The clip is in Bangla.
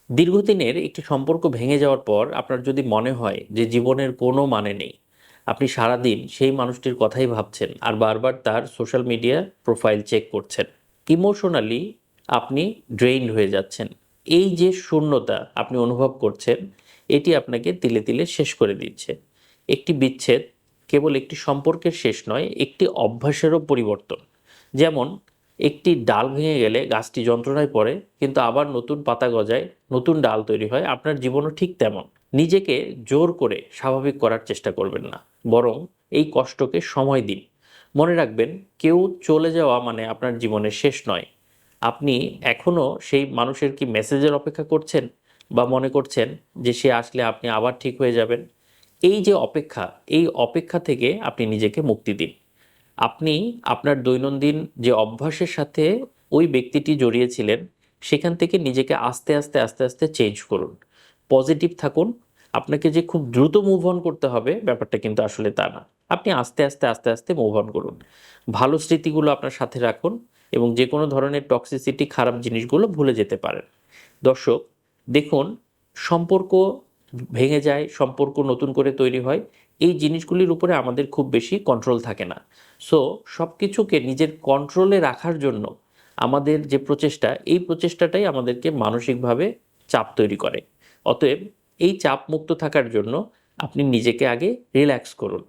দীর্ঘদিনের একটি সম্পর্ক ভেঙে যাওয়ার পর আপনার যদি মনে হয় যে জীবনের কোনো মানে নেই, আপনি সারাদিন সেই মানুষটির কথাই ভাবছেন আর বারবার তার সোশ্যাল মিডিয়া প্রোফাইল চেক করছেন, ইমোশনালি আপনি ড্রেইনড হয়ে যাচ্ছেন। এই যে শূন্যতা আপনি অনুভব করছেন, এটি আপনাকে তিলে তিলে শেষ করে দিচ্ছে। একটি বিচ্ছেদ কেবল একটি সম্পর্কের শেষ নয়, একটি অভ্যাসেরও পরিবর্তন। যেমন একটি ডাল ভেঙে গেলে গাছটি যন্ত্রণায় পড়ে, কিন্তু আবার নতুন পাতা গজায়, নতুন ডাল তৈরি হয়। আপনার জীবনও ঠিক তেমন। নিজেকে জোর করে স্বাভাবিক করার চেষ্টা করবেন না, বরং এই কষ্টকে সময় দিন। মনে রাখবেন, কেউ চলে যাওয়া মানে আপনার জীবনের শেষ নয়। আপনি এখনও সেই মানুষের কি মেসেজের অপেক্ষা করছেন, বা মনে করছেন যে সে আসলে আপনি আবার ঠিক হয়ে যাবেন? এই যে অপেক্ষা, এই অপেক্ষা থেকে আপনি নিজেকে মুক্তি দিন। আপনি আপনার দৈনন্দিন যে অভ্যাসের সাথে ওই ব্যক্তিটি জড়িয়েছিলেন, সেখান থেকে নিজেকে আস্তে আস্তে আস্তে আস্তে চেঞ্জ করুন। পজিটিভ থাকুন। আপনাকে যে খুব দ্রুত মুভ অন করতে হবে, ব্যাপারটা কিন্তু আসলে তা না। আপনি আস্তে আস্তে আস্তে আস্তে মুভ অন করুন। ভালো স্মৃতিগুলো আপনার সাথে রাখুন, এবং যে কোনো ধরনের টক্সিসিটি, খারাপ জিনিসগুলো ভুলে যেতে পারেন। দর্শক, দেখুন, সম্পর্ক ভেঙে যায়, সম্পর্ক নতুন করে তৈরি হয়, এই জিনিসগুলির উপরে আমাদের খুব বেশি কন্ট্রোল থাকে না। সো সব কিছুকে নিজের কন্ট্রোলে রাখার জন্য আমাদের যে প্রচেষ্টা, এই প্রচেষ্টাটাই আমাদেরকে মানসিকভাবে চাপ তৈরি করে। অতএব এই চাপ মুক্ত থাকার জন্য আপনি নিজেকে আগে রিল্যাক্স করুন।